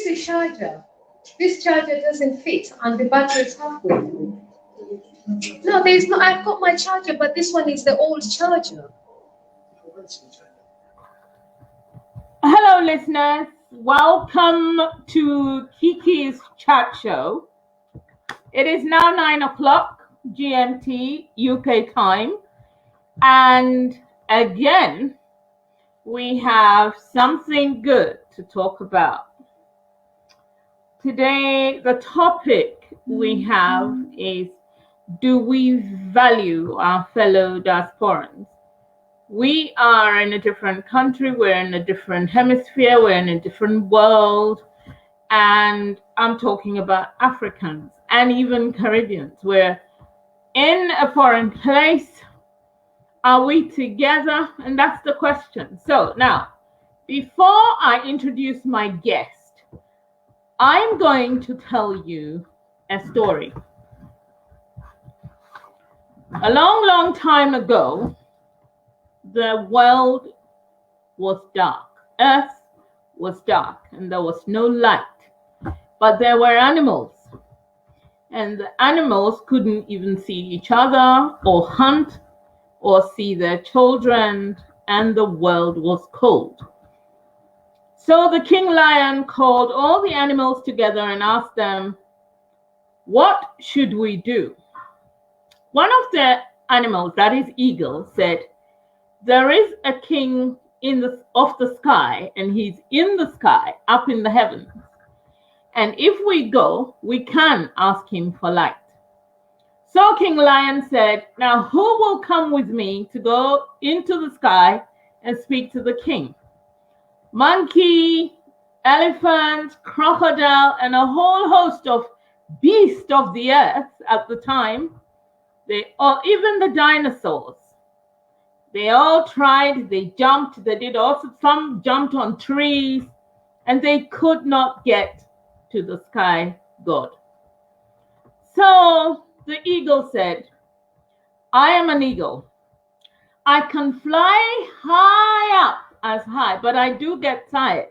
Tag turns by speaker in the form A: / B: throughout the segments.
A: is the charger. This charger doesn't fit, and the battery is halfway through. No, there is no. I've got my charger, but this one is the old charger.
B: Hello, listeners. Welcome to Kiki's chat show. It is now 9 o'clock GMT UK time. And again, we have something good to talk about. Today, the topic we have is, do we value our fellow diasporans? We are in a different country, we're in a different hemisphere, we're in a different world, and I'm talking about Africans and even Caribbeans. We're in a foreign place. Are we together? And that's the question. So now, before I introduce my guest, I'm going to tell you a story. A long, long time ago, the world was dark. Earth was dark and there was no light. But there were animals. And the animals couldn't even see each other or hunt or see their children, and the world was cold. So the king lion called all the animals together and asked them, what should we do? One of the animals, that is eagle, said, there is a king of the sky, and he's in the sky, up in the heavens. And if we go, we can ask him for light. So King Lion said, now who will come with me to go into the sky and speak to the king? Monkey, elephant, crocodile, and a whole host of beasts of the earth at the time, even the dinosaurs. They all tried, they jumped, they did also, some jumped on trees, and they could not get to the sky god. So the eagle said, I am an eagle. I can fly high up as high, but I do get tired.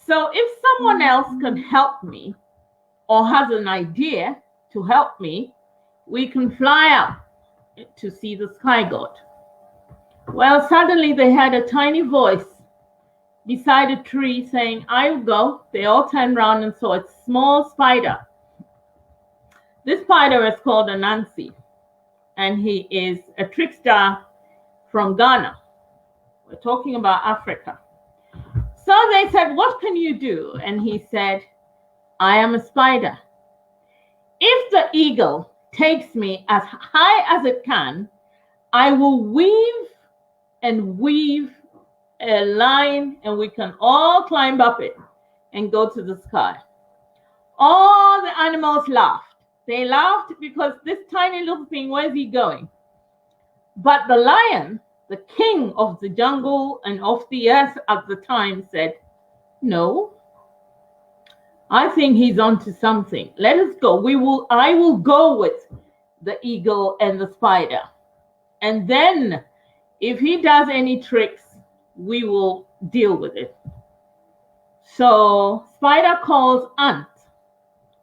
B: So if someone else can help me or has an idea to help me, we can fly up to see the sky god. Well, suddenly they had a tiny voice beside a tree saying, I will go. They all turned around and saw a small spider. This spider is called Anansi, and he is a trickster from Ghana. We're talking about Africa. So they said, what can you do? And he said, I am a spider. If the eagle takes me as high as it can, I will weave a line, and we can all climb up it and go to the sky. All the animals laughed. They laughed because this tiny little thing, where's he going? But the lion, the king of the jungle and of the earth at the time, said, no, I think he's onto something. Let us go. I will go with the eagle and the spider. And then if he does any tricks, we will deal with it. So spider calls ant.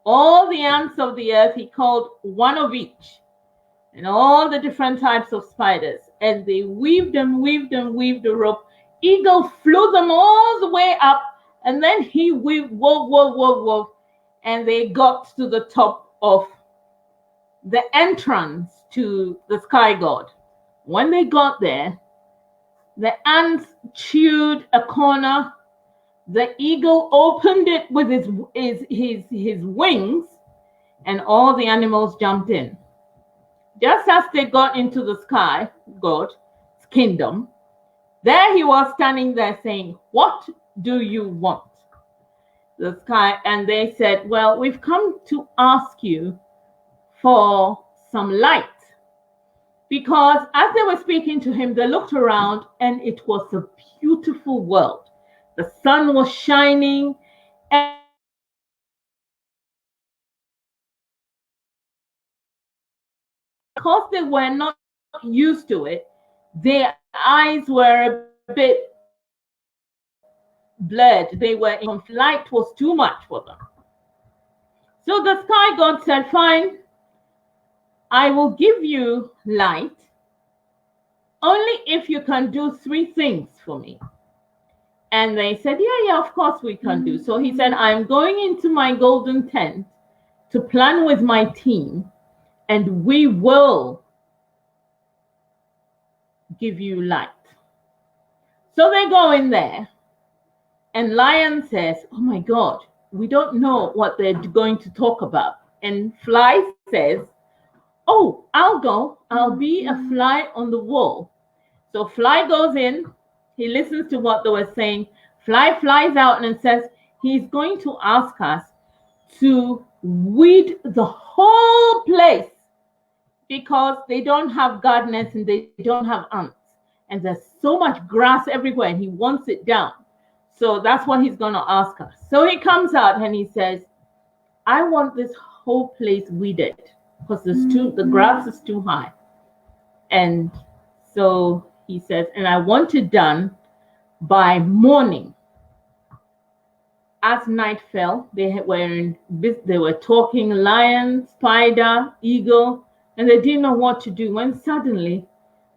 B: All the ants of the earth, he called one of each. And all the different types of spiders. And they weaved the rope. Eagle flew them all the way up. And then he wove. And they got to the top of the entrance to the sky god. When they got there, the ants chewed a corner. The eagle opened it with his wings, and all the animals jumped in. Just as they got into the sky god's kingdom, there he was standing there saying, what do you want? The sky, and they said, well, we've come to ask you for some light. Because as they were speaking to him, they looked around and it was a beautiful world. The sun was shining. And because they were not used to it, their eyes were a bit blurred. They were in light was too much for them. So the sky god said, fine, I will give you light only if you can do 3 things for me. And they said, yeah, of course we can do. So he said, I'm going into my golden tent to plan with my team, and we will give you light. So they go in there, and Lion says, oh my God, we don't know what they're going to talk about. And Fly says, oh, I'll go. I'll be a fly on the wall. So Fly goes in. He listens to what they were saying. Fly flies out and says he's going to ask us to weed the whole place because they don't have gardeners and they don't have ants. And there's so much grass everywhere and he wants it down. So that's what he's going to ask us. So he comes out and he says, I want this whole place weeded because the grass is too high. And so he says, and I want it done by morning. As night fell, they were talking lion, spider, eagle, and they didn't know what to do. When suddenly,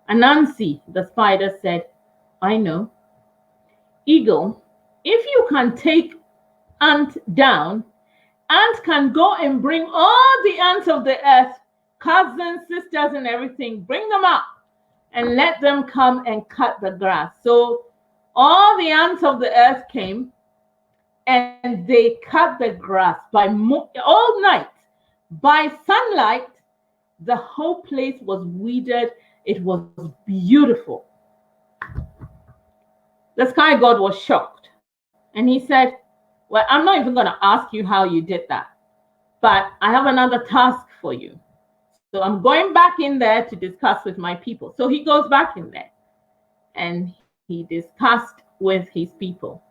B: Anansi, the spider, said, I know. Eagle, if you can take ant down, ant can go and bring all the ants of the earth, cousins, sisters, and everything, bring them up and let them come and cut the grass. So all the ants of the earth came and they cut the grass all night. By sunlight, the whole place was weeded. It was beautiful. The sky god was shocked. And he said, well, I'm not even going to ask you how you did that, but I have another task for you. So I'm going back in there to discuss with my people. So he goes back in there and he discussed with his people.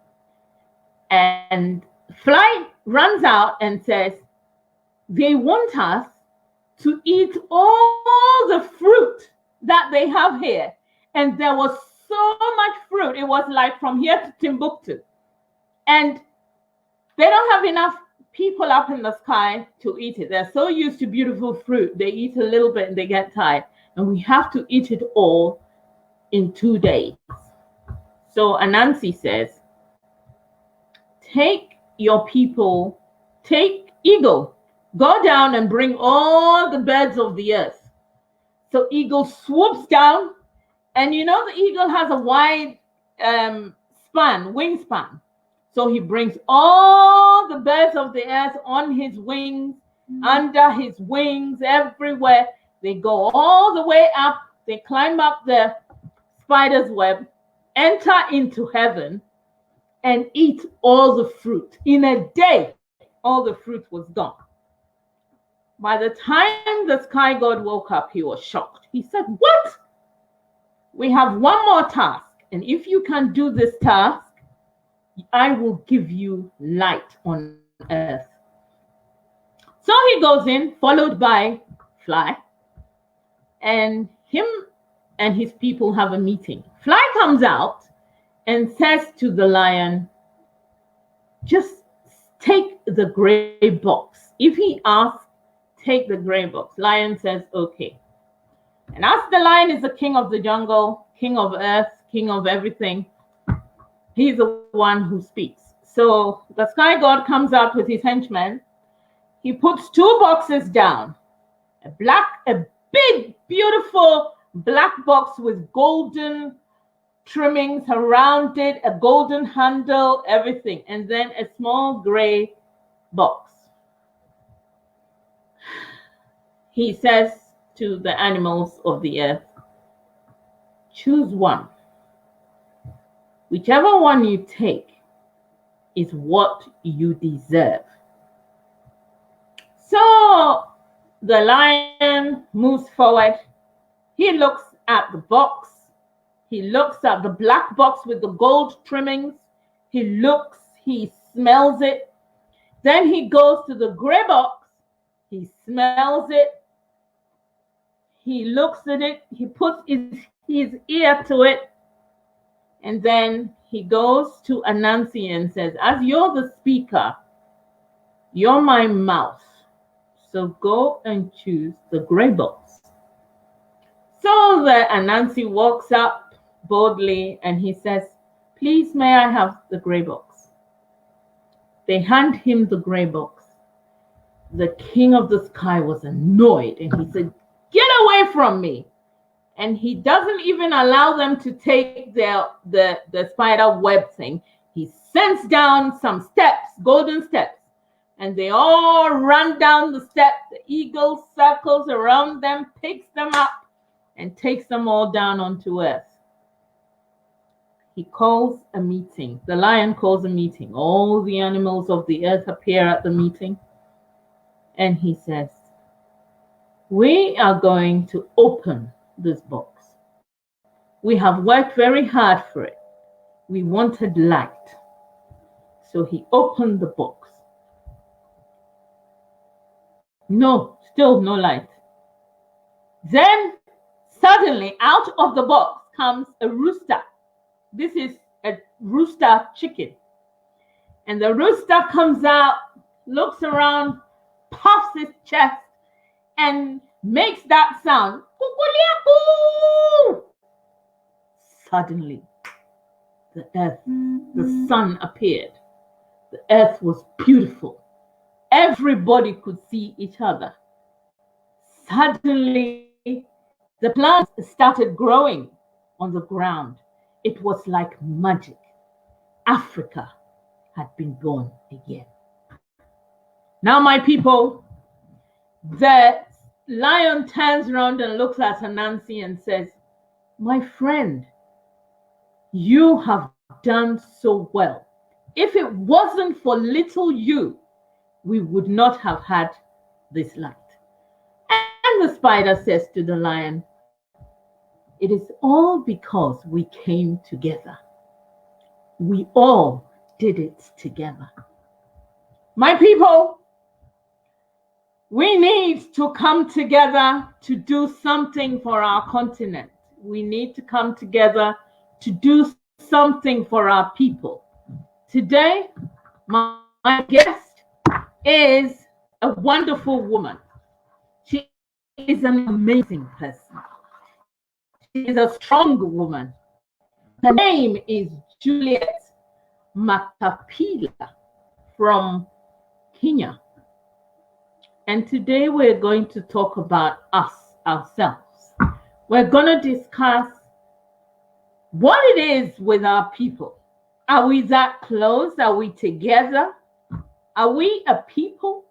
B: And Fly runs out and says, they want us to eat all the fruit that they have here. And there was so much fruit. It was like from here to Timbuktu. And they don't have enough people up in the sky to eat it. They're so used to beautiful fruit. They eat a little bit and they get tired. And we have to eat it all in 2 days. So Anansi says, take your people, take Eagle, go down and bring all the birds of the earth. So Eagle swoops down, and you know the eagle has a wide wingspan. So he brings all the birds of the earth on his wings, under his wings, everywhere. They go all the way up. They climb up the spider's web, enter into heaven, and eat all the fruit. In a day, all the fruit was gone. By the time the sky god woke up, he was shocked. He said, what? We have one more task. And if you can do this task, I will give you light on earth. So he goes in, followed by Fly. And him and his people have a meeting. Fly comes out and says to the lion, just take the gray box. If he asks, take the gray box. Lion says, okay. And as the lion is the king of the jungle, king of earth, king of everything, he's the one who speaks. So the sky god comes out with his henchmen. He puts 2 boxes down. A big, beautiful black box with golden trimmings around it, a golden handle, everything. And then a small gray box. He says to the animals of the earth, choose one. Whichever one you take is what you deserve. So the lion moves forward. He looks at the box. He looks at the black box with the gold trimmings. He looks, he smells it. Then he goes to the gray box. He smells it. He looks at it. He puts his ear to it. And then he goes to Anansi and says, as you're the speaker, you're my mouth. So go and choose the gray box. So the Anansi walks up boldly and he says, please, may I have the gray box? They hand him the gray box. The king of the sky was annoyed and he said, get away from me. And he doesn't even allow them to take the spider web thing. He sends down some steps, golden steps, and they all run down the steps. The eagle circles around them, picks them up, and takes them all down onto earth. He calls a meeting. The lion calls a meeting. All the animals of the earth appear at the meeting. And he says, we are going to open this box. We have worked very hard for it. We wanted light. So he opened the box. No, still no light. Then suddenly out of the box comes a rooster. This is a rooster chicken. And the rooster comes out, looks around, puffs his chest, and makes that sound. Suddenly, the earth, the sun appeared. The earth was beautiful. Everybody could see each other. Suddenly, the plants started growing on the ground. It was like magic. Africa had been born again. Now, my people, the lion turns around and looks at Anansi and says, my friend, you have done so well. If it wasn't for little you, we would not have had this light. And the spider says to the lion, it is all because we came together. We all did it together. My people, we need to come together to do something for our continent. We need to come together to do something for our people. Today, my guest is a wonderful woman. She is an amazing person. She is a strong woman. Her name is Juliet Makhapila from Kenya. And today we're going to talk about us, ourselves. We're going to discuss what it is with our people. Are we that close? Are we together? Are we a people?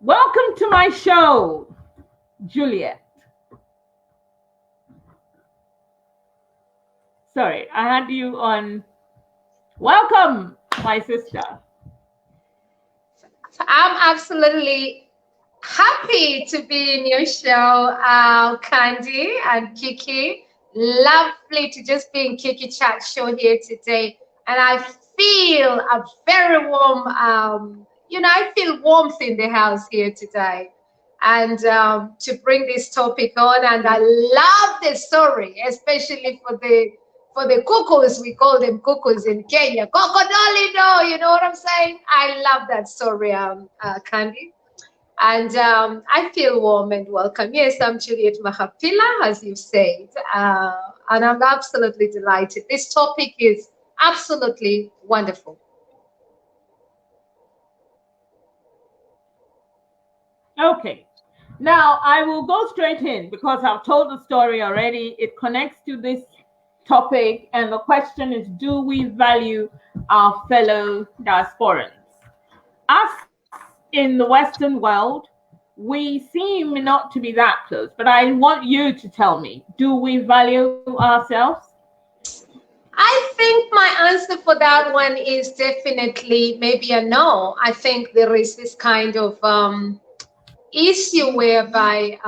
B: Welcome to my show, Juliet. Sorry, I had you on. Welcome, my sister.
A: I'm absolutely happy to be in your show, Candy and Kiki. Lovely to just be in Kiki Chat show here today. And I feel a very warm, I feel warmth in the house here today. And to bring this topic on, and I love the story, especially for the cuckoos. We call them cuckoos in Kenya. Cocodolido, you know what I'm saying? I love that story, Candy. And I feel warm and welcome. Yes, I'm Juliet Makhapila, as you've said. And I'm absolutely delighted. This topic is absolutely wonderful.
B: Okay. Now, I will go straight in because I've told the story already. It connects to this topic, and the question is, do we value our fellow diasporans? Us in the Western world, we seem not to be that close, but I want you to tell me, do we value ourselves?
A: I think my answer for that one is definitely maybe a no. I think there is this kind of issue whereby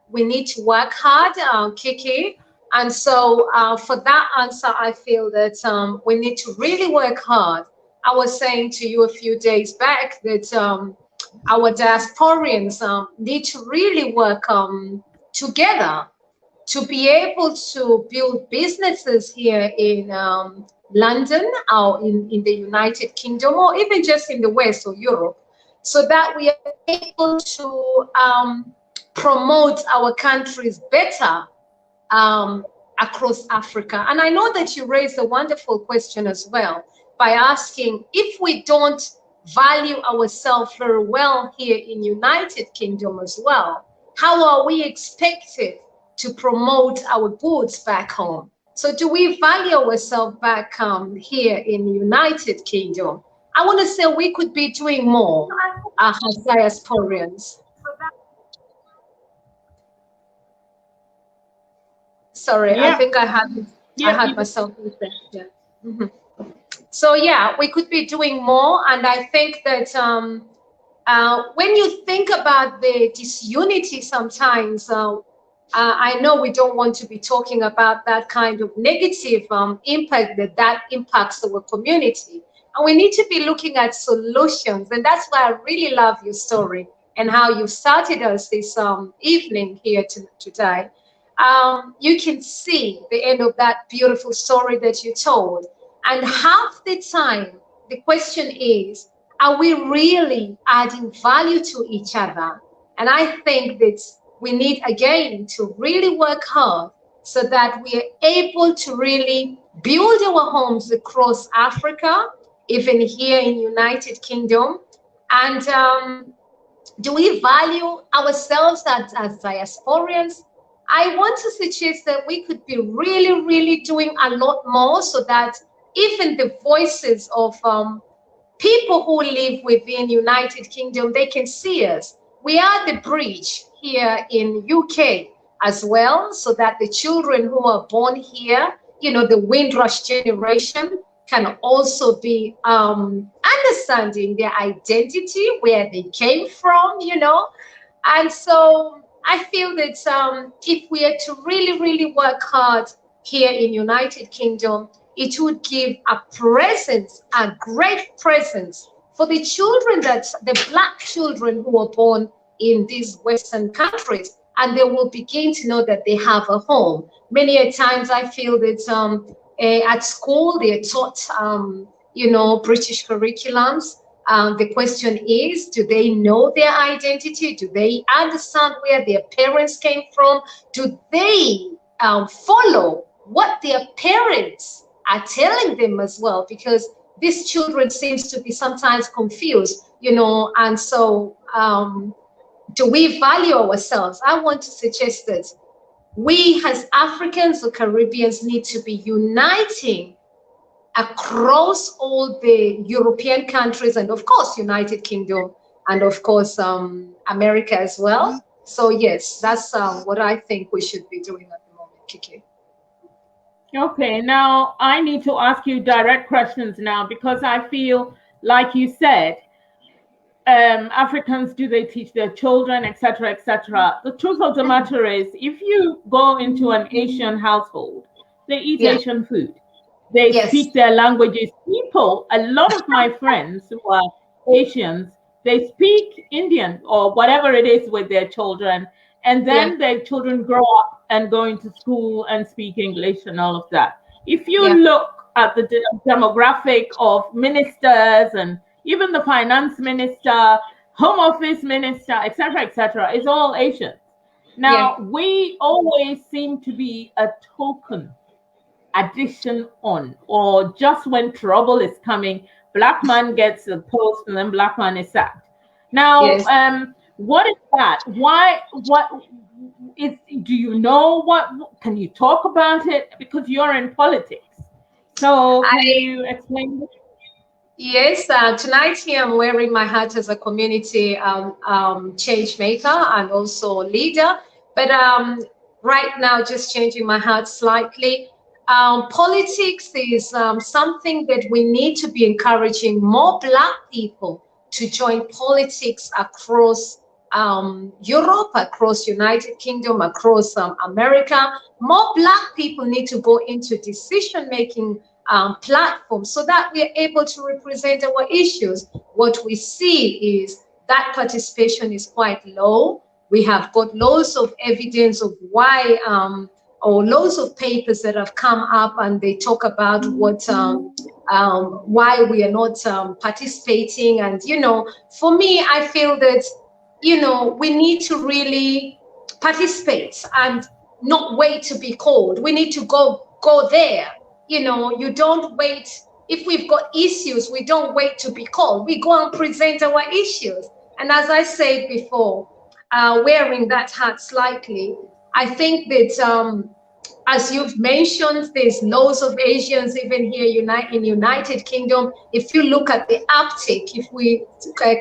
A: we need to work hard, Kiki. And so for that answer, I feel that we need to really work hard. I was saying to you a few days back that our diasporians need to really work together to be able to build businesses here in London or in the United Kingdom, or even just in the West or Europe, so that we are able to promote our countries better across Africa. And I know that you raised a wonderful question as well by asking, if we don't value ourselves very well here in United Kingdom as well, how are we expected to promote our goods back home? So do we value ourselves back here in the United Kingdom? I want to say we could be doing more as diasporians. Sorry,
B: Yeah.
A: I think I had myself in there. Yeah. Mm-hmm. So yeah, we could be doing more, and I think that when you think about the disunity, sometimes I know we don't want to be talking about that kind of negative impact that impacts our community, and we need to be looking at solutions, and that's why I really love your story and how you started us this evening here today. You can see the end of that beautiful story that you told. And half the time, the question is, are we really adding value to each other? And I think that we need, again, to really work hard so that we are able to really build our homes across Africa, even here in United Kingdom. And do we value ourselves as diasporians? I want to suggest that we could be really, really doing a lot more so that even the voices of people who live within United Kingdom, they can see us. We are the bridge here in UK as well, so that the children who are born here, you know, the Windrush generation, can also be understanding their identity, where they came from, you know. And so I feel that if we are to really, really work hard here in United Kingdom, it would give a presence, a great presence for the children, that the Black children who are born in these Western countries, and they will begin to know that they have a home. Many a times I feel that at school they're taught, you know, British curriculums. The question is, do they know their identity? Do they understand where their parents came from? Do they follow what their parents are telling them as well? Because these children seems to be sometimes confused, you know, and so do we value ourselves? I want to suggest that we as Africans or Caribbeans need to be uniting across all the European countries, and of course United Kingdom, and of course America as well. So yes, that's what I think we should be doing at the moment, Kiki.
B: Okay, now I need to ask you direct questions now, because I feel like you said, Africans, do they teach their children, etc., etc. The truth of the matter is, if you go into an Asian household, they eat Asian food. They speak their languages. People, a lot of my friends who are Asians, they speak Indian or whatever it is with their children, and then their children grow up and go into school and speak English and all of that. If you look at the demographic of ministers and even the finance minister, home office minister, etc., is all Asian. Now, we always seem to be a token addition on, or just when trouble is coming, Black man gets a post and then Black man is sacked. Now, what is that? Why? What is? Do you know what? Can you talk about it? Because you're in politics. So can you explain this?
A: Yes, tonight here I'm wearing my hat as a community change maker and also leader. But right now, just changing my hat slightly. Politics is something that we need to be encouraging more Black people to join politics across Europe, across United Kingdom, across America. More Black people need to go into decision-making platforms so that we are able to represent our issues. What we see is that participation is quite low. We have got loads of evidence of why or loads of papers that have come up, and they talk about what why we are not participating. And for me, I feel that we need to really participate and not wait to be called. We need to go there. You don't wait. If we've got issues, we don't wait to be called. We go and present our issues. And as I said before, wearing that hat slightly, I think that as you've mentioned, there's loads of Asians even here in United Kingdom. If you look at the uptake, if we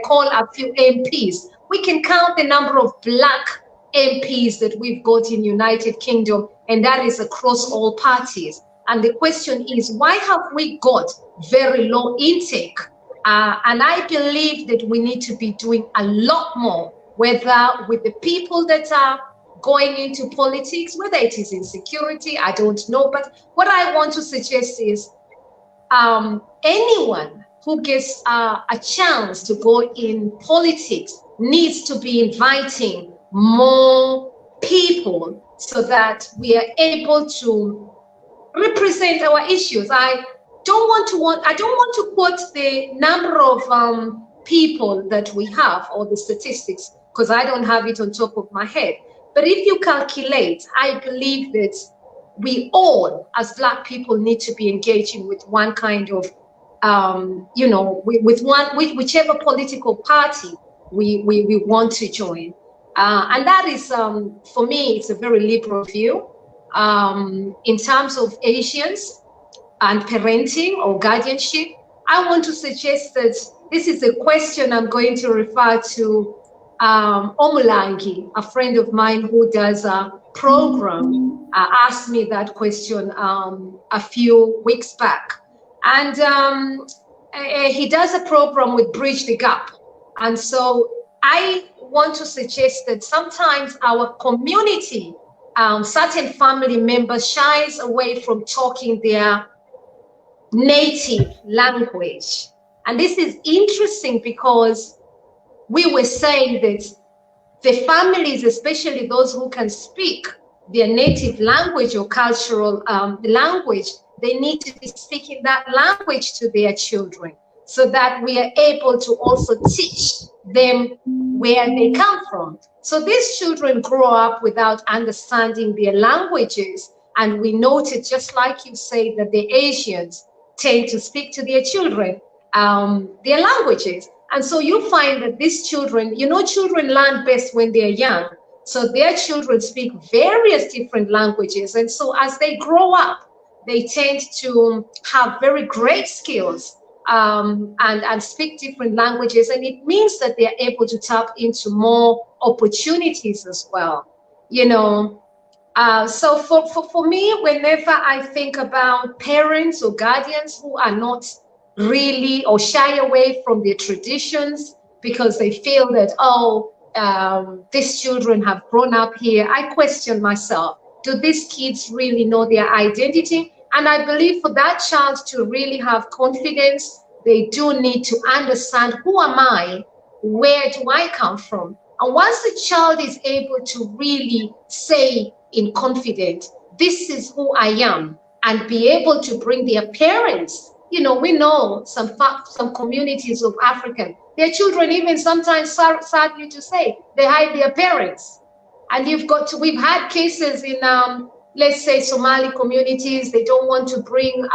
A: call a few MPs, we can count the number of Black MPs that we've got in United Kingdom, and that is across all parties. And the question is, why have we got very low intake? And I believe that we need to be doing a lot more, whether with the people that are going into politics, whether it is in security, I don't know. But what I want to suggest is anyone who gets a chance to go in politics needs to be inviting more people so that we are able to represent our issues. I don't want to quote the number of people that we have or the statistics, because I don't have it on top of my head. But if you calculate, I believe that we all, as Black people, need to be engaging with one kind of, with whichever political party we want to join. And that is, for me, it's a very liberal view. In terms of Asians and parenting or guardianship, I want to suggest that this is a question I'm going to refer to Omulangi, a friend of mine who does a program, asked me that question a few weeks back. And he does a program with Bridge the Gap. And so I want to suggest that sometimes our community, certain family members shies away from talking their native language. And this is interesting because we were saying that the families, especially those who can speak their native language or cultural language, they need to be speaking that language to their children so that we are able to also teach them where they come from. So these children grow up without understanding their languages. And we noted, just like you say, that the Asians tend to speak to their children their languages. And so you find that these children, children learn best when they're young. So their children speak various different languages. And so as they grow up, they tend to have very great skills and speak different languages. And it means that they're able to tap into more opportunities as well. So for me, whenever I think about parents or guardians who are not really or shy away from their traditions because they feel that, these children have grown up here, I question myself, do these kids really know their identity? And I believe for that child to really have confidence, they do need to understand, who am I? Where do I come from? And once the child is able to really say in confidence, this is who I am, and be able to bring their parents. We know some communities of African, their children even sometimes, sadly to say, they hide their parents. And we've had cases in, let's say, Somali communities, they don't want to bring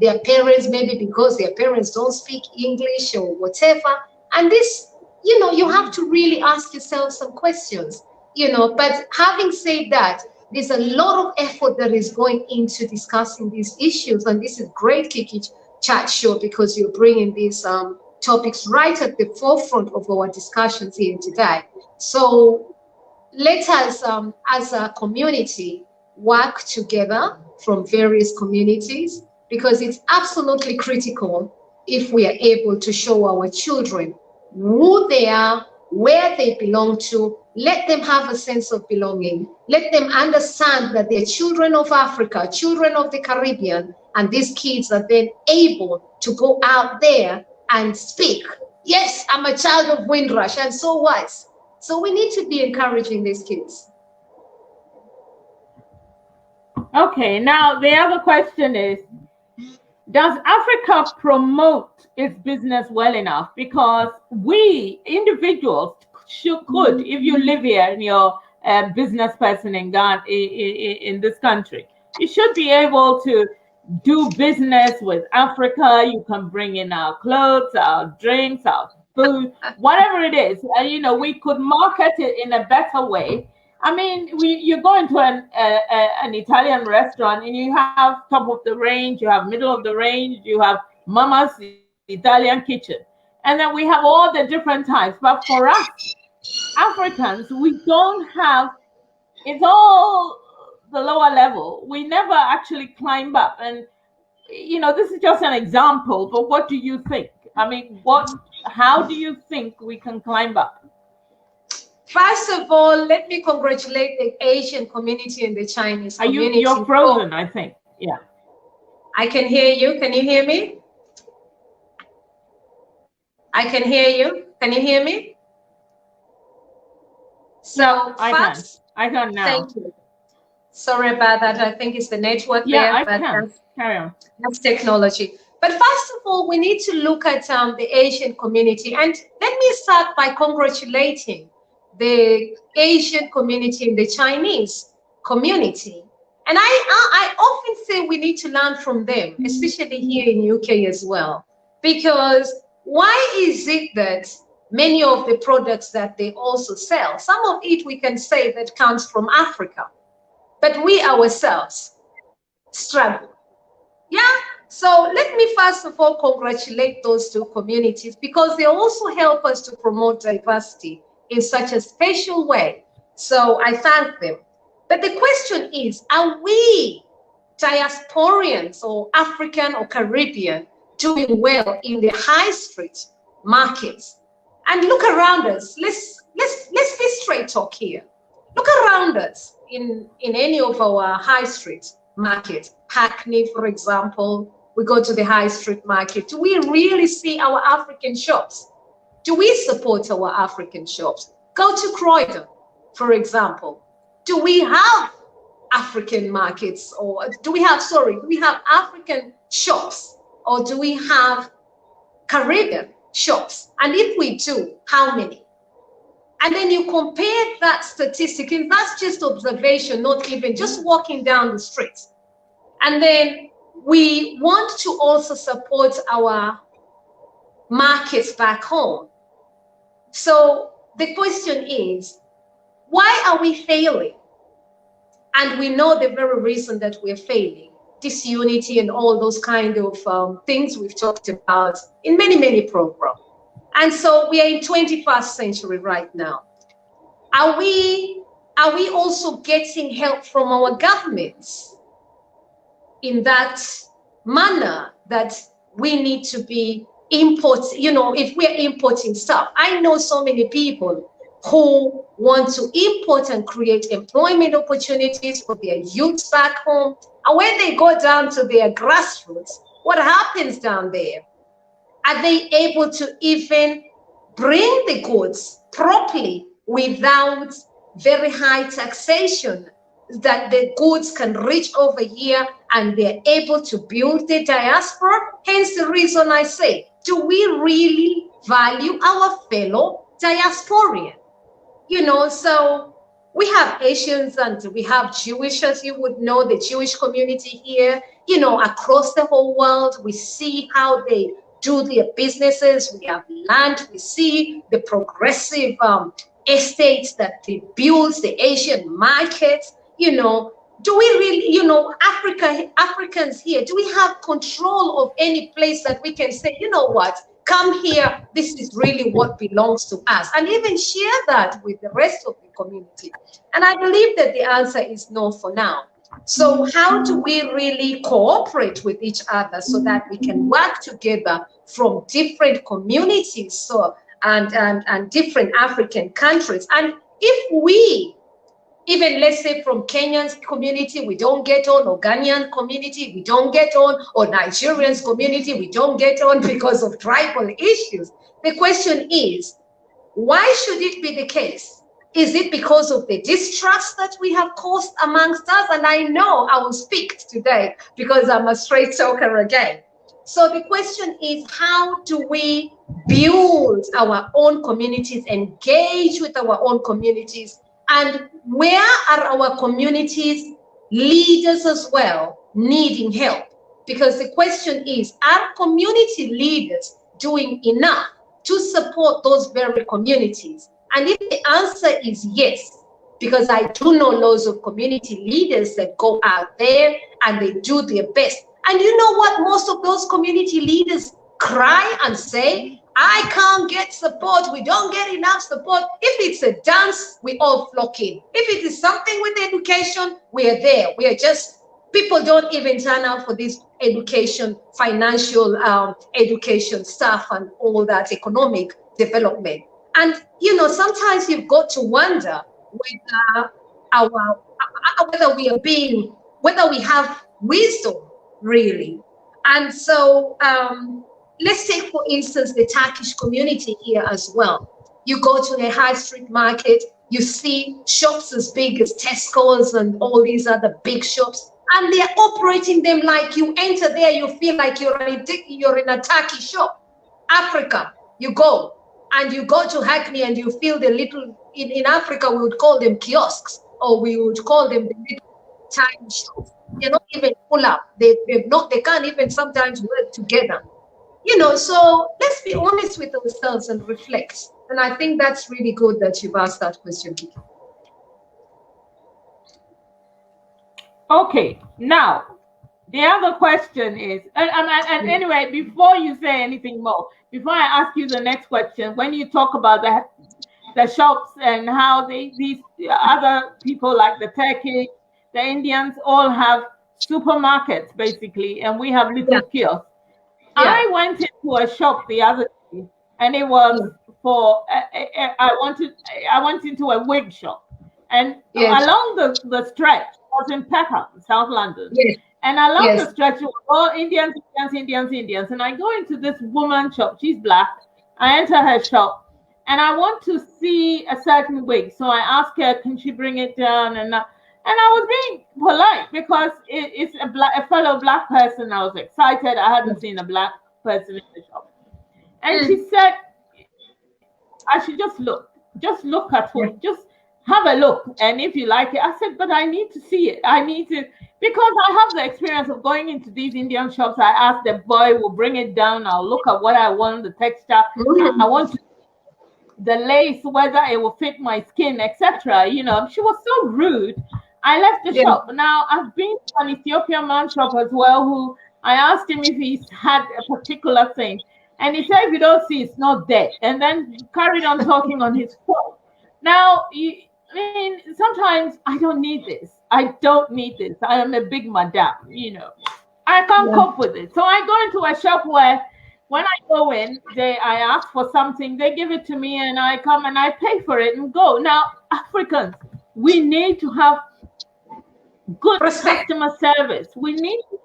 A: their parents, maybe because their parents don't speak English or whatever. And this, you have to really ask yourself some questions, but having said that, there's a lot of effort that is going into discussing these issues. And this is great, Kiki Chat Show, because you're bringing these topics right at the forefront of our discussions here today. So let us, as a community, work together from various communities, because it's absolutely critical if we are able to show our children who they are, where they belong to. Let them have a sense of belonging. Let them understand that they're children of Africa, children of the Caribbean, and these kids are then able to go out there and speak. Yes, I'm a child of Windrush, and so what? So we need to be encouraging these kids.
B: Okay, now the other question is, does Africa promote its business well enough? Because we individuals could, if you live here and you're a business person in Ghana, in this country, you should be able to do business with Africa. You can bring in our clothes, our drinks, our food, whatever it is. We could market it in a better way. I mean, you go into an Italian restaurant and you have top of the range, you have middle of the range, you have Mama's Italian kitchen, and then we have all the different types. But for us Africans, we don't have. It's all the lower level. We never actually climb up, and this is just an example. But what do you think? I mean, how do you think we can climb up?
A: First of all, let me congratulate the Asian community and the Chinese community.
B: You're frozen, I think. Yeah.
A: I can hear you. Can you hear me? I can hear you. Can you hear me? So
B: I can now.
A: Thank you. Sorry about that. I think it's the network there.
B: I can. Carry on.
A: That's technology. But first of all, we need to look at the Asian community. And let me start by congratulating the Asian community and the Chinese community. And I often say we need to learn from them, especially here in UK as well. Because why is it that many of the products that they also sell, some of it we can say that comes from Africa, but we ourselves struggle? Yeah. So let me first of all congratulate those two communities, because they also help us to promote diversity in such a special way. So I thank them. But the question is, are we diasporians or African or Caribbean doing well in the high street markets? And look around us. Let's be straight talk here. Look around us in any of our high street markets. Hackney, for example, we go to the high street market. Do we really see our African shops? Do we support our African shops? Go to Croydon, for example. Do we have African markets, or do we have African shops, or do we have Caribbean shops? And if we do, how many? And then you compare that statistic, and that's just observation, not even just walking down the streets. And then we want to also support our markets back home. So the question is, why are we failing? And we know the very reason that we're failing, disunity and all those kind of things we've talked about in many, many programs. And so we are in 21st century right now. Are we also getting help from our governments in that manner that we need to be if we're importing stuff? I know so many people who want to import and create employment opportunities for their youth back home. And when they go down to their grassroots, what happens down there? Are they able to even bring the goods properly without very high taxation, that the goods can reach over here and they're able to build the diaspora? Hence the reason I say, do we really value our fellow diasporian? So we have Asians and we have Jewish, as you would know, the Jewish community here, across the whole world. We see how they do their businesses. We have land. We see the progressive estates that they build, the Asian markets. Do we really, Africans here, do we have control of any place that we can say, you know what, come here, this is really what belongs to us, and even share that with the rest of the community? And I believe that the answer is no for now. So how do we really cooperate with each other so that we can work together from different communities and different African countries? And if we, even let's say from Kenyan's community, we don't get on, or Ghanaian community, we don't get on, or Nigerian's community, we don't get on because of tribal issues. The question is, why should it be the case Is it because of the distrust that we have caused amongst us? And I know I will speak today because I'm a straight talker again. So the question is, how do we build our own communities, engage with our own communities, and where are our communities leaders as well needing help? Because the question is, are community leaders doing enough to support those very communities? And if the answer is yes, because I do know loads of community leaders that go out there and they do their best. And you know what? Most of those community leaders cry and say, I can't get support. We don't get enough support. If it's a dance, we all flock in. If it is something with education, we are there. We are just, people don't even turn out for this education, financial education stuff and all that economic development. And, you know, sometimes you've got to wonder whether we have wisdom, really. And so let's take, for instance, the Turkish community here as well. You go to the high street market, you see shops as big as Tesco's and all these other big shops, and they're operating them like you enter there, you feel like you're in a Turkey shop. Africa, you go. And you go to Hackney and you feel the little, in Africa, we would call them kiosks, or we would call them the little tiny shops. They're not even full up. They can't even sometimes work together. You know, so let's be honest with ourselves and reflect. And I think that's really good that you've asked that question, Kiki.
B: Okay, now, the other question is, and anyway, before you say anything more, before I ask you the next question, when you talk about the shops and how these other people like the Turkish, the Indians all have supermarkets basically, and we have little kiosks. Yeah. I went into a shop the other day, and it was for I went into a wig shop, and along the stretch I was in Peckham, South London. Yes. And along the stretch, all Indians. And I go into this woman's shop. She's black. I enter her shop, and I want to see a certain wig. So I ask her, can she bring it down? And I was being polite because it's a fellow black person. I was excited. I hadn't seen a black person in the shop. And she said, I should just look at it. Just have a look. And if you like it, I said, but I need to see it. I need to. Because I have the experience of going into these Indian shops, I ask the boy, will bring it down. I'll look at what I want, the texture. I want the lace, whether it will fit my skin, etc. You know, she was so rude. I left the shop. Now, I've been to an Ethiopian man shop as well, who I asked him if he's had a particular thing. And he said, if you don't see, it's not dead. And then carried on talking on his phone. Now, I mean, sometimes I don't need this. I don't need this. I am a big madam, you know. I can't cope with it. So I go into a shop where when I go in, I ask for something, they give it to me, and I come and I pay for it and go. Now, Africans, we need to have good customer service. We need to,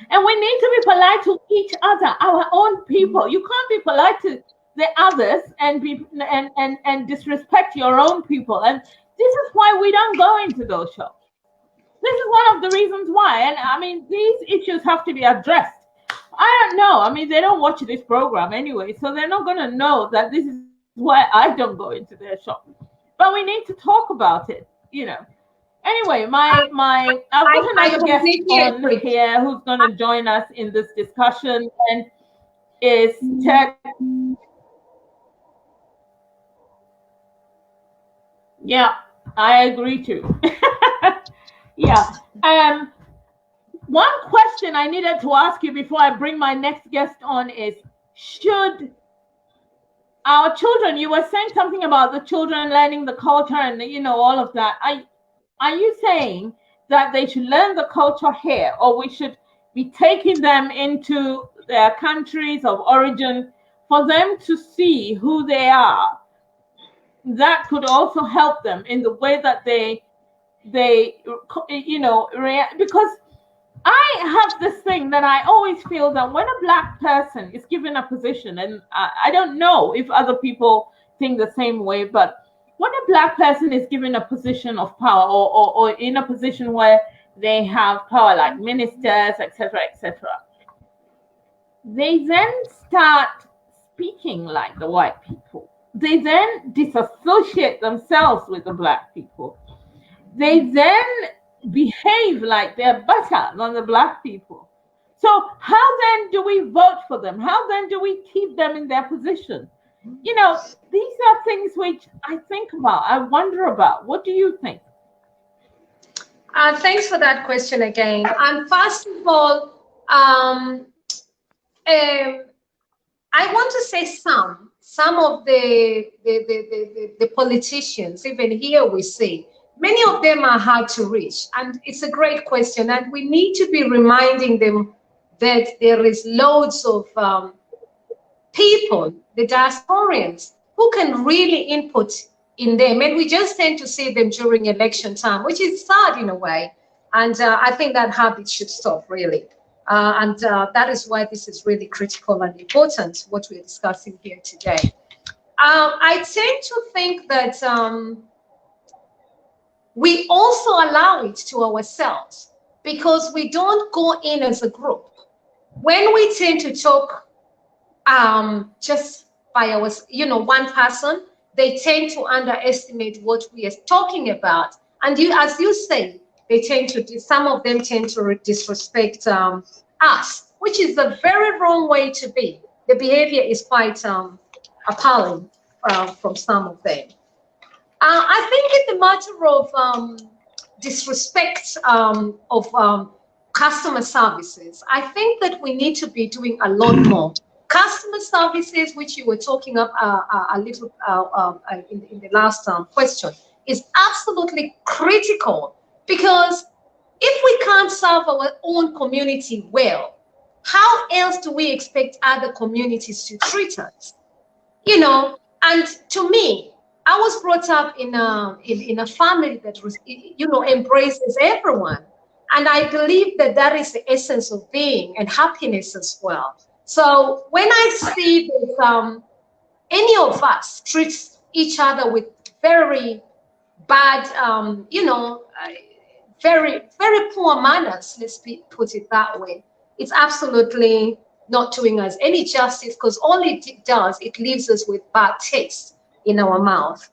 B: and we need to be polite to each other, our own people. You can't be polite to the others and disrespect your own people. And this is why we don't go into those shops. This is one of the reasons why. And I mean, these issues have to be addressed. I don't know. I mean, they don't watch this program anyway, so they're not going to know that this is why I don't go into their shop. But we need to talk about it, you know. Anyway, I've got another guest on here who's going to join us in this discussion, and is Ted. Yeah, I agree too. Yeah. One question I needed to ask you before I bring my next guest on is, should our children, you were saying something about the children learning the culture and, you know, all of that. Are you saying that they should learn the culture here, or we should be taking them into their countries of origin for them to see who they are? That could also help them in the way that they you know, react. Because I have this thing that I always feel that when a black person is given a position, and I don't know if other people think the same way, but when a Black person is given a position of power, or in a position where they have power, like ministers, etc., etc., they then start speaking like the white people. They then disassociate themselves with the Black people. They then behave like they're better than the Black people. So how then do we vote for them? How then do we keep them in their position? You know, these are things which I think about, I wonder about. What do you think?
A: Thanks for that question again. And first of all, I want to say some of the politicians, even here we see, many of them are hard to reach. And it's a great question. And we need to be reminding them that there is loads of people, the diasporians, who can really input in them. And we just tend to see them during election time, which is sad in a way. And I think that habit should stop, really. And that is why this is really critical and important, what we're discussing here today. I tend to think that we also allow it to ourselves because we don't go in as a group. When we tend to talk just by our, one person, they tend to underestimate what we are talking about. And as you say, they tend to, some of them tend to disrespect us, which is a very wrong way to be. The behavior is quite appalling from some of them. I think it's a matter of disrespect of customer services. I think that we need to be doing a lot more. Customer services, which you were talking about a little in the last question, is absolutely critical, because if we can't serve our own community well, how else do we expect other communities to treat us? And to me, I was brought up in a family that was, embraces everyone. And I believe that that is the essence of being and happiness as well. So when I see that any of us treats each other with very bad, very, very poor manners, put it that way, it's absolutely not doing us any justice, because all it does, it leaves us with bad taste in our mouth.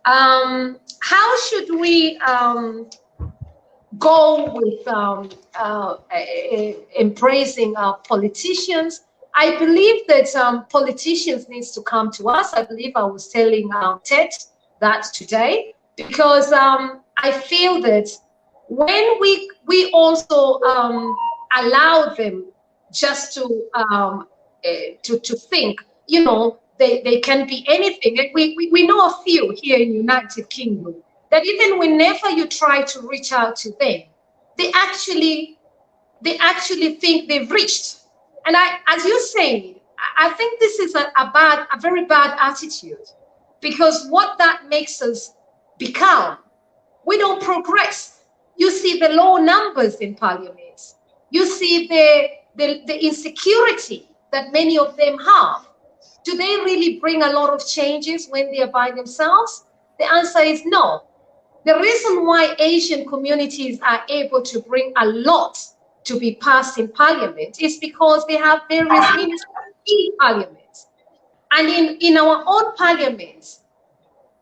A: How should we go with embracing our politicians? I believe that politicians needs to come to us. I believe I was telling Ted that today, because I feel that when we also allow them just to think, they can be anything. And we know a few here in United Kingdom that even whenever you try to reach out to them, they actually think they've reached. And as you say, I think this is a very bad attitude, because what that makes us become, we don't progress. You see the low numbers in parliaments. You see the insecurity that many of them have. Do they really bring a lot of changes when they are by themselves? The answer is no. The reason why Asian communities are able to bring a lot to be passed in parliament is because they have various ministers in parliament. And in our own parliaments,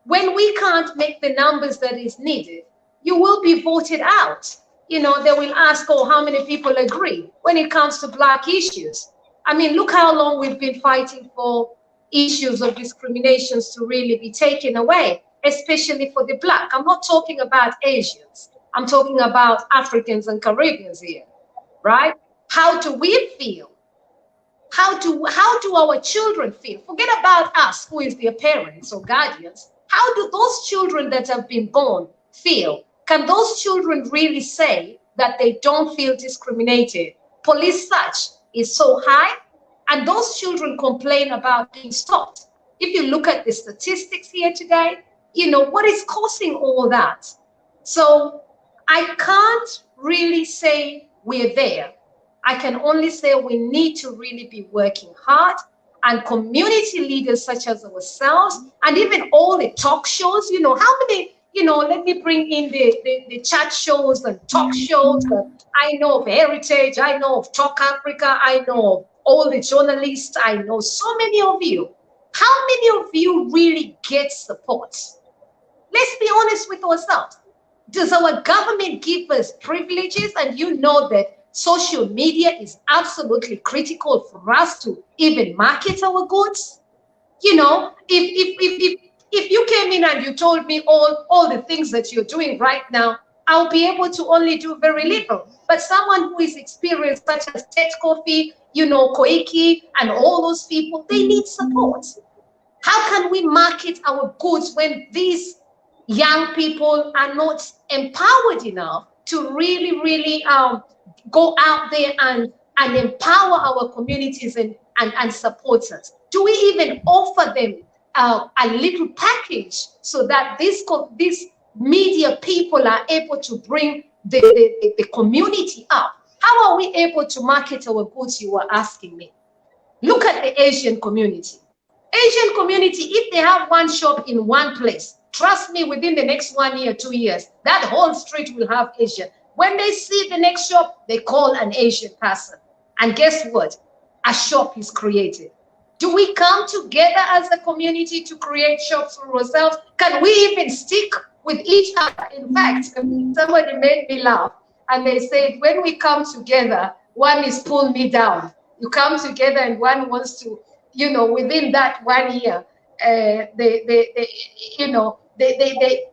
A: when we can't make the numbers that is needed, you will be voted out. They will ask, how many people agree when it comes to Black issues? I mean, look how long we've been fighting for issues of discriminations to really be taken away, especially for the Black. I'm not talking about Asians. I'm talking about Africans and Caribbeans here, right? How do we feel? How do our children feel? Forget about us, who is their parents or guardians. How do those children that have been born feel? Can those children really say that they don't feel discriminated? Police search is so high, and those children complain about being stopped. If you look at the statistics here today, what is causing all that? So I can't really say we're there. I can only say we need to really be working hard. and community leaders such as ourselves, and even all the talk shows, how many, let me bring in the chat shows and talk shows. I know of Heritage, I know of Talk Africa, I know of all the journalists, I know so many of you. How many of you really get support? Let's be honest with ourselves. Does our government give us privileges? And you know that social media is absolutely critical for us to even market our goods. If you came in and you told me all the things that you're doing right now, I'll be able to only do very little. But someone who is experienced, such as Ted Kofi, Koiki, and all those people, they need support. How can we market our goods when these young people are not empowered enough to really go out there and empower our communities and support us? Do we even offer them a little package so that these media people are able to bring the community up? How are we able to market our goods, you were asking me? Look at the Asian community. Asian community, if they have one shop in one place, trust me, within the next 1 year, 2 years, that whole street will have Asian. When they see the next shop, they call an Asian person. And guess what? A shop is created. Do we come together as a community to create shops for ourselves? Can we even stick with each other? In fact, somebody made me laugh. And they said, when we come together, one is pull me down. You come together and one wants to, within that 1 year,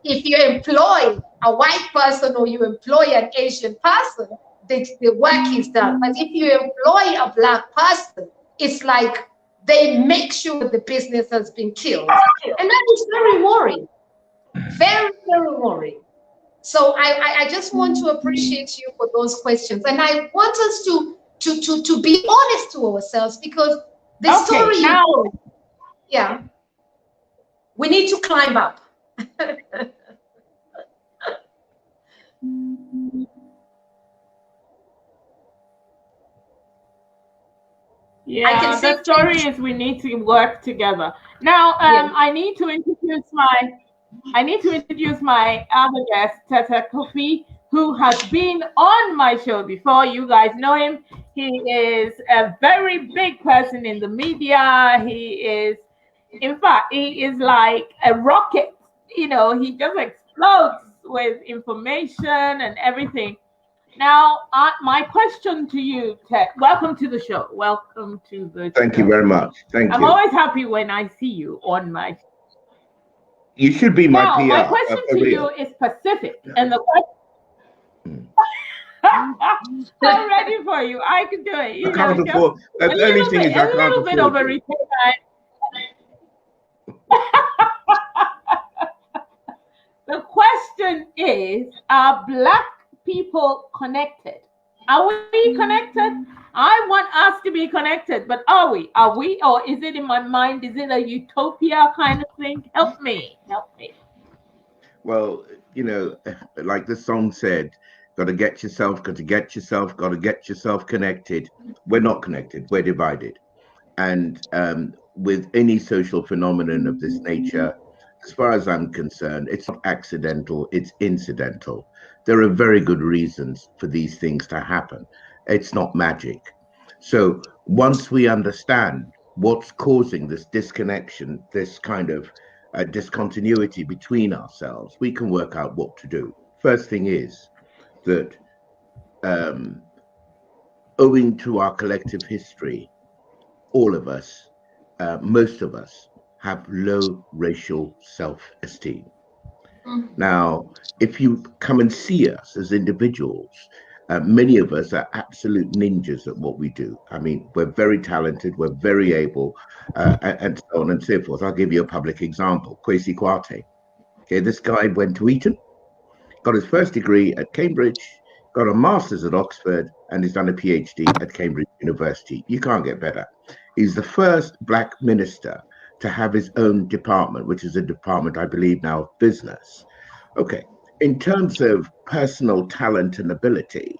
A: if you employ a white person or you employ an Asian person, the work is done. But if you employ a black person, it's like they make sure the business has been killed. And that is very worrying. Very, very worrying. So I just want to appreciate you for those questions. And I want us to be honest to ourselves, because the story you told, yeah, we need to climb up.
B: Yeah, the story is we need to work together. Now, I need to introduce my other guest, Tete Kofi, who has been on my show before. You guys know him. He is a very big person in the media. In fact, he is like a rocket. He just explodes with information and everything. Now, my question to you, Ted, welcome to the show. Welcome to the show.
C: Thank you very much. Thank you.
B: I'm always happy when I see you on my show.
C: You should be my PR.
B: My question to you is specific. And the question... I'm ready for you. I can do it.
C: I can't afford... The only thing is I can't afford... A little bit of a return. The question is, are Black people connected? Are we connected? I want us to be connected, but are we? Or is it in my mind? Is it a utopia kind of thing? Help me. Well, like the song said, got to get yourself connected. We're not connected. We're divided. And with any social phenomenon of this nature, as far as I'm concerned, it's not accidental, it's incidental. There are very good reasons for these things to happen. It's not magic. So once we understand what's causing this disconnection, this kind of discontinuity between ourselves, we can work out what to do. First thing is that owing to our collective history, all of us, most of us, have low racial self-esteem. Now, if you come and see us as individuals, many of us are absolute ninjas at what we do. I mean, we're very talented, we're very able, and so on and so forth. I'll give you a public example. Kwesi Kwarteng. Okay, this guy went to Eton, got his first degree at Cambridge, got a master's at Oxford, and he's done a PhD at Cambridge University. You can't get better. He's the first Black minister to have his own department, which is a department, I believe now, of business. Okay, in terms of personal talent and ability,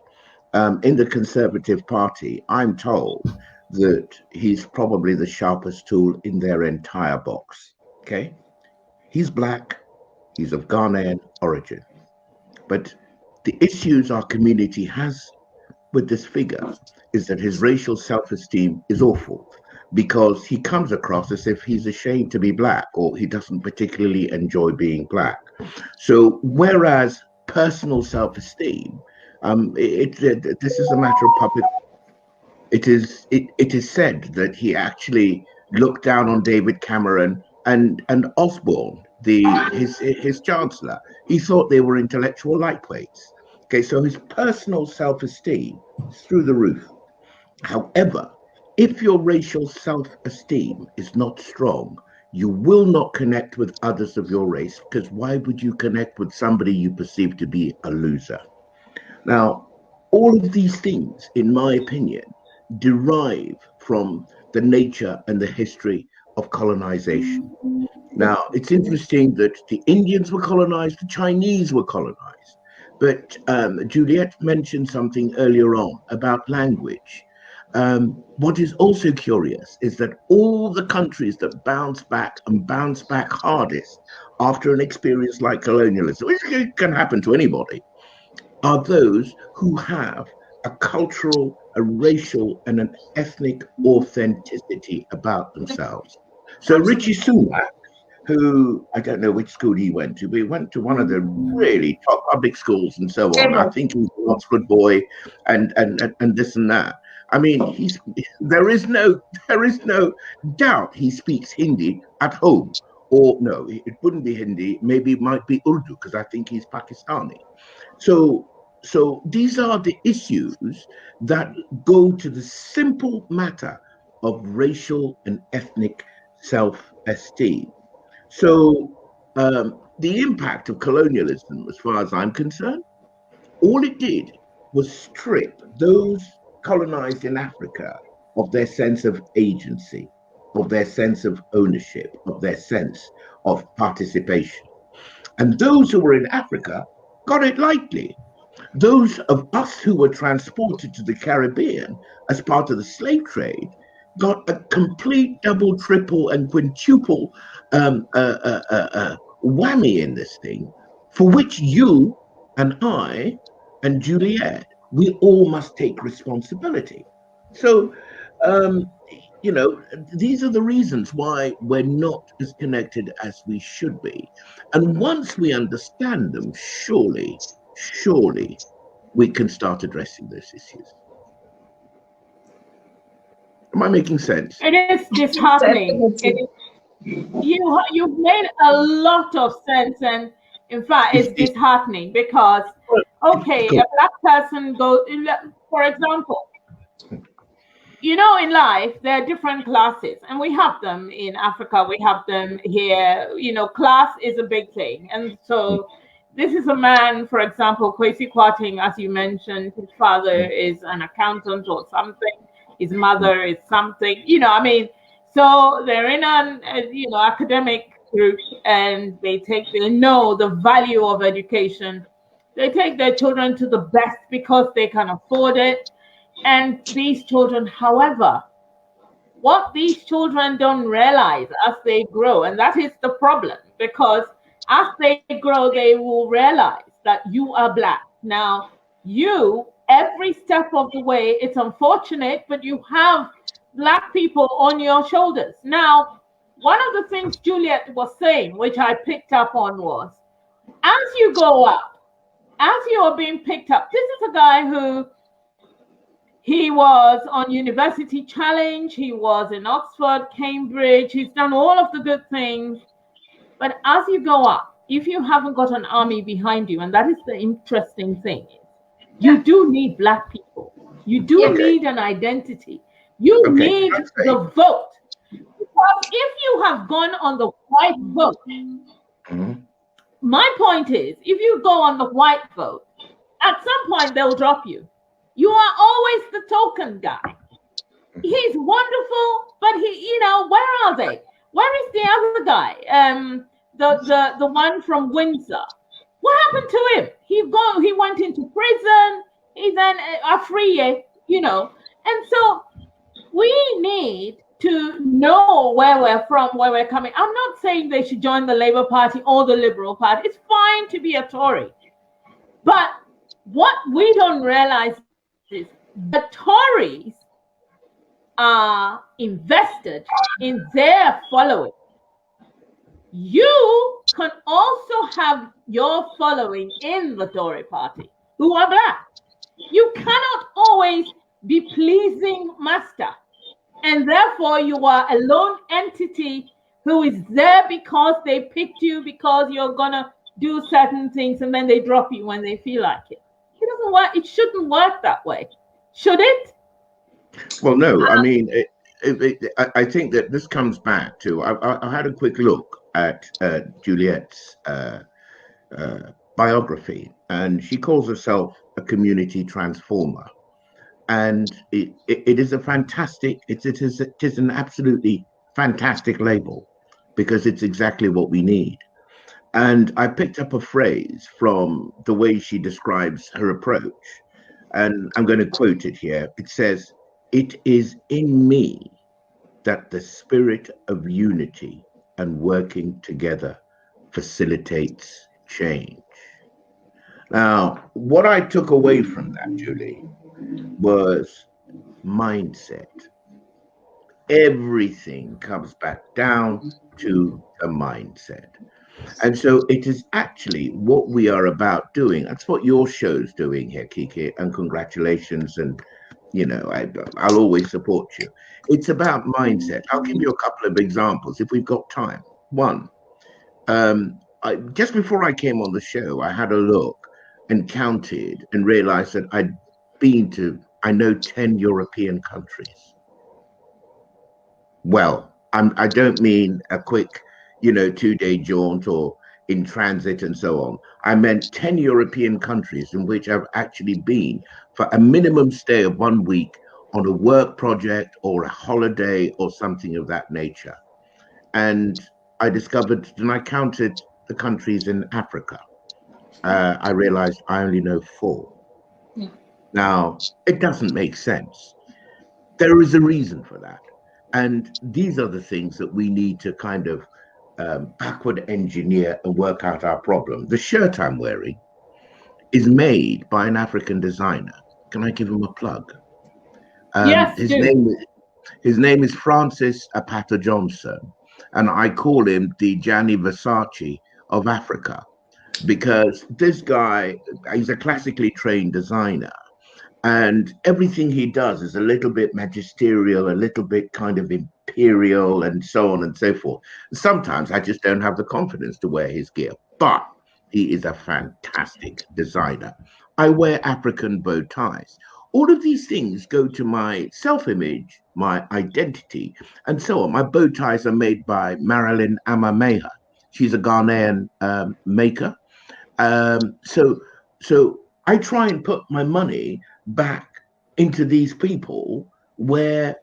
C: in the Conservative Party, I'm told that he's probably the sharpest tool in their entire box. Okay, he's black, he's of Ghanaian origin, but the issues our community has with this figure is that his racial self-esteem is awful, because he comes across as if he's ashamed to be black, or he doesn't particularly enjoy being black. So whereas personal self-esteem, this is a matter of public. It is said that he actually looked down on David Cameron and Osborne, his chancellor. He thought they were intellectual lightweights. Okay, so his personal self-esteem is through the roof. However, if your racial self-esteem is not strong, you will not connect with others of your race, because why would you connect with somebody you perceive to be a loser? Now, all of these things, in my opinion, derive from the nature and the history of colonization. Now, it's interesting that the Indians were colonized, the Chinese were colonized, but Juliet mentioned something earlier on about language. What is also curious is that all the countries that bounce back and bounce back hardest after an experience like colonialism, which can happen to anybody, are those who have a cultural, a racial, and an ethnic authenticity about themselves. So Richie Sunak, who, I don't know which school he went to, but he went to one of the really top public schools and so on. I think he was an Oxford boy and this and that. I mean, there is no doubt he speaks Hindi at home. Or no, it wouldn't be Hindi, maybe it might be Urdu, because I think he's Pakistani. So these are the issues that go to the simple matter of racial and ethnic self-esteem. So the impact of colonialism, as far as I'm concerned, all it did was strip those colonized in Africa of their sense of agency, of their sense of ownership, of their sense of participation. And those who were in Africa got it lightly. Those of us who were transported to the Caribbean as part of the slave trade got a complete double, triple, and quintuple whammy in this thing, for which you and I and Juliet, we all must take responsibility. So, you know, these are the reasons why we're not as connected as we should be. And once we understand them, surely we can start addressing those issues. Am I making sense?
B: It is disheartening. You've made a lot of sense, and in fact, it's disheartening because, okay, a black person goes, for example, you know, in life, there are different classes, and we have them in Africa, we have them here. You know, class is a big thing. And so this is a man, for example, Kwesi Kwarteng, as you mentioned, his father is an accountant or something, his mother is something, you know, I mean, so they're in an, you know, academic group, and they know the value of education. They take their children to the best because they can afford it. And these children, however, what these children don't realize as they grow, and that is the problem, because as they grow, they will realize that you are black. Now, you, every step of the way, it's unfortunate, but you have black people on your shoulders. Now, one of the things Juliet was saying, which I picked up on, was as you go up, as you are being picked up, this is a guy who, he was on University Challenge, he was in Oxford, Cambridge, he's done all of the good things. But as you go up, if you haven't got an army behind you, and that is the interesting thing, you do need black people. You do need an identity. You need the vote. Because if you have gone on the white vote, my point is, if you go on the white vote, at some point they'll drop you. You are always the token guy. He's wonderful, but he, you know, where are they? Where is the other guy? The one from Windsor. What happened to him? He went into prison. He's then a free, you know. And so we need to know where we're from, where we're coming. I'm not saying they should join the Labour Party or the Liberal Party. It's fine to be a Tory. But what we don't realize is the Tories are invested in their following. You can also have your following in the Tory party who are black. You cannot always be pleasing master, and therefore you are a lone entity who is there because they picked you, because you're gonna do certain things, and then they drop you when they feel like it. It doesn't work. It shouldn't work that way, should it?
C: Well, no. I mean, I think that this comes back to. I had a quick look at Juliet's biography, and she calls herself a community transformer, and it is a fantastic. It is an absolutely fantastic label, because it's exactly what we need. And I picked up a phrase from the way she describes her approach, and I'm going to quote it here. It says, "It is in me that the spirit of unity and working together facilitates change." Now, what I took away from that, Julie, was mindset. Everything comes back down to a mindset. And so it is actually what we are about doing. That's what your show's doing here, Kiki, and congratulations. And, you know, I'll always support you. It's about mindset. I'll give you a couple of examples if we've got time. One, just before I came on the show, I had a look and counted and realized that I'd been to, I know, 10 European countries. Well, I don't mean a quick, 2-day jaunt or in transit and so on. I meant 10 European countries in which I've actually been for a minimum stay of 1 week on a work project or a holiday or something of that nature. And I discovered, and I counted the countries in Africa. I realized I only know 4. Yeah. Now, it doesn't make sense. There is a reason for that. And these are the things that we need to kind of backward engineer and work out our problem. The shirt I'm wearing is made by an African designer. Can I give him a plug?
B: Yes,
C: his name is Francis Apata Johnson, and I call him the Gianni Versace of Africa, because this guy, he's a classically trained designer, and everything he does is a little bit magisterial, a little bit kind of imperial, and so on and so forth. Sometimes I just don't have the confidence to wear his gear, but he is a fantastic designer. I wear African bow ties. All of these things go to my self-image, my identity, and so on. My bow ties are made by Marilyn Amameha. She's a Ghanaian maker. So I try and put my money back into these people where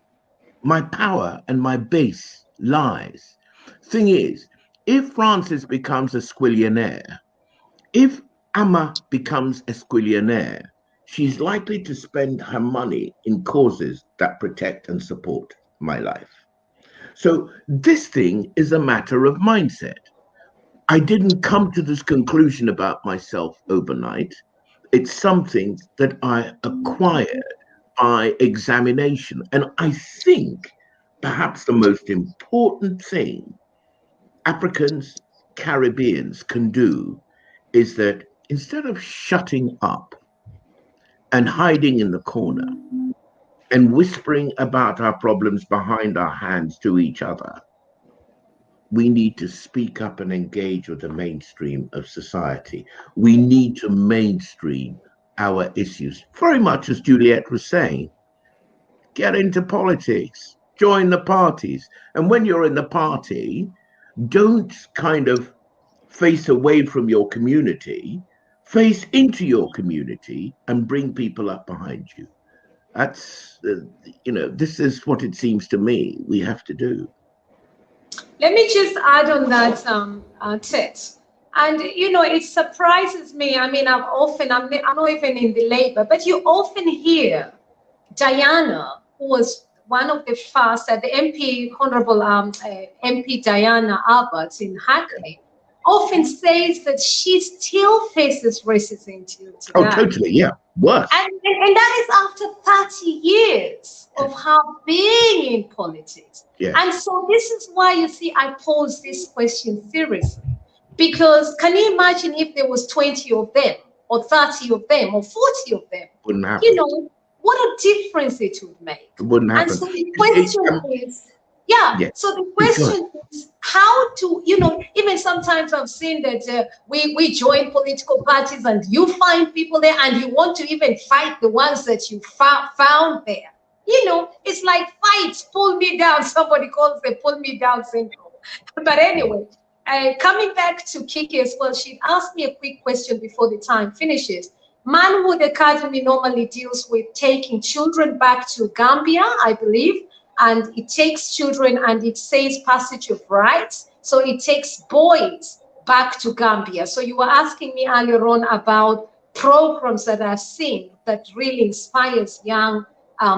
C: my power and my base lies. Thing is, if Francis becomes a squillionaire, if Amma becomes a squillionaire, she's likely to spend her money in causes that protect and support my life. So this thing is a matter of mindset. I didn't come to this conclusion about myself overnight. It's something that I acquired by examination. And I think perhaps the most important thing Africans, Caribbeans can do is that instead of shutting up and hiding in the corner and whispering about our problems behind our hands to each other, we need to speak up and engage with the mainstream of society. We need to mainstream our issues. Very much as Juliet was saying, get into politics, join the parties. And when you're in the party, don't kind of face away from your community, face into your community and bring people up behind you. That's, this is what it seems to me we have to do.
A: Let me just add on that, Tet. And, it surprises me. I mean, I'm not even in the labor, but you often hear Diana, who was one of the first, the MP, Honorable MP Diana Abbott in Hackney, often says that she still faces racism till today.
C: Oh, totally, yeah, worse.
A: And that is after 30 years of her being in politics.
C: Yeah.
A: And so this is why you see I pose this question seriously. Because can you imagine if there was 20 of them, or 30 of them, or 40 of them?
C: Wouldn't happen.
A: You know, what a difference it would make.
C: It wouldn't happen.
A: And so the question is, so the question is how to, you know, even sometimes I've seen that we join political parties and you find people there and you want to even fight the ones that you found there. You know, it's like fights, pull me down. Somebody calls it pull me down syndrome. But anyway, coming back to Kiki as well, she asked me a quick question before the time finishes. Manhood Academy normally deals with taking children back to Gambia, I believe, and it takes children and it says passage of rights. So it takes boys back to Gambia. So you were asking me earlier on about programs that I've seen that really inspires young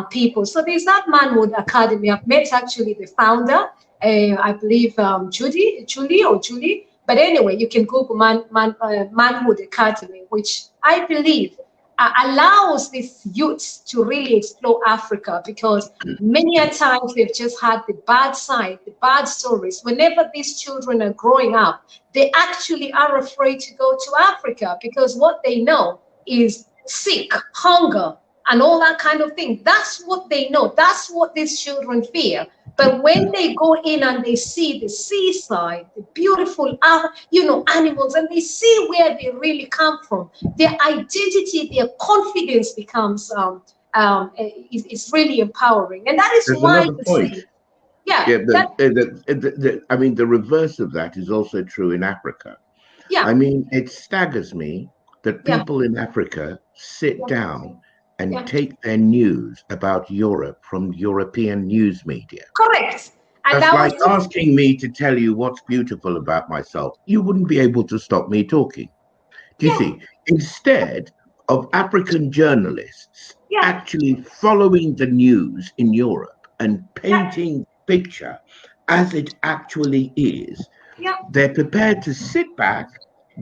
A: people. So there's that Manhood Academy. I've met actually the founder, I believe Julie. But anyway, you can Google Manhood Academy, which I believe allows these youths to really explore Africa, because many a times they've just had the bad side, the bad stories. Whenever these children are growing up, they actually are afraid to go to Africa because what they know is sick, hunger, and all that kind of thing. That's what they know. That's what these children fear. But when they go in and they see the seaside, the beautiful, animals, and they see where they really come from, their identity, their confidence becomes is really empowering, and that is
C: There's
A: why
C: another point. I mean, the reverse of that is also true in Africa. Yeah. I mean, it staggers me that people in Africa sit down and take their news about Europe from European news media.
A: Correct.
C: And that's like asking me to tell you what's beautiful about myself. You wouldn't be able to stop me talking. Do you see? Instead of African journalists actually following the news in Europe and painting the picture as it actually is, they're prepared to sit back,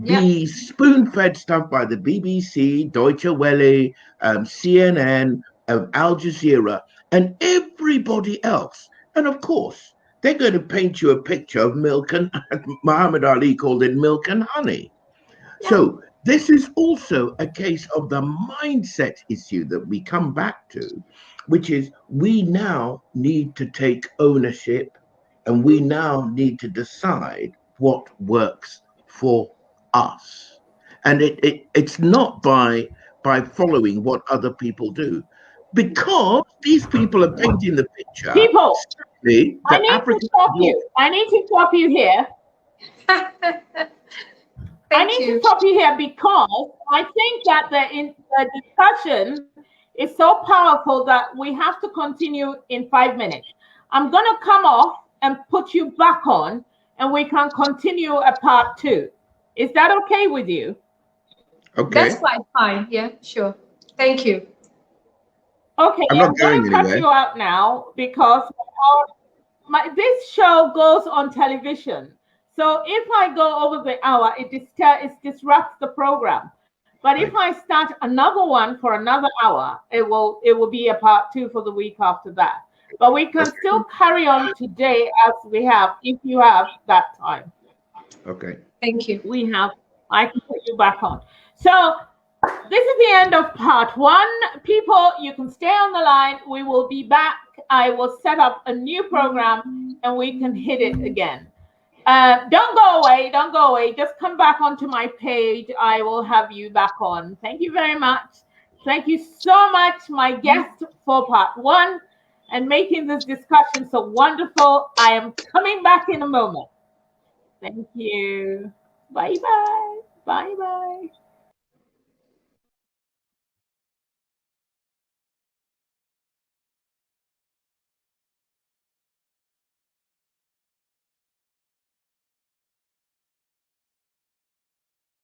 C: be spoon-fed stuff by the BBC, Deutsche Welle, CNN, Al Jazeera, and everybody else. And of course, they're going to paint you a picture of milk and Muhammad Ali called it milk and honey. So this is also a case of the mindset issue that we come back to, which is we now need to take ownership and we now need to decide what works for us. And it's not by following what other people do, because these people are painting the picture.
B: I need to stop you here. I need to stop you here because I think that the discussion is so powerful that we have to continue in 5 minutes. I'm going to come off and put you back on, and we can continue a part 2. Is that okay with you?
C: Okay.
A: That's quite fine. Yeah, sure. Thank you.
B: Okay, I'm going to cut you out now because this show goes on television. So if I go over the hour, it disrupts the program. But if I start another one for another hour, it will be a part 2 for the week after that. But we can still carry on today as we have, if you have that time.
C: Okay.
A: Thank you.
B: I can put you back on. So this is the end of part 1. People, you can stay on the line. We will be back. I will set up a new program and we can hit it again. Don't go away. Just come back onto my page. I will have you back on. Thank you very much. Thank you so much, my guest, for part 1 and making this discussion so wonderful. I am coming back in a moment. Thank you. Bye-bye. Bye-bye.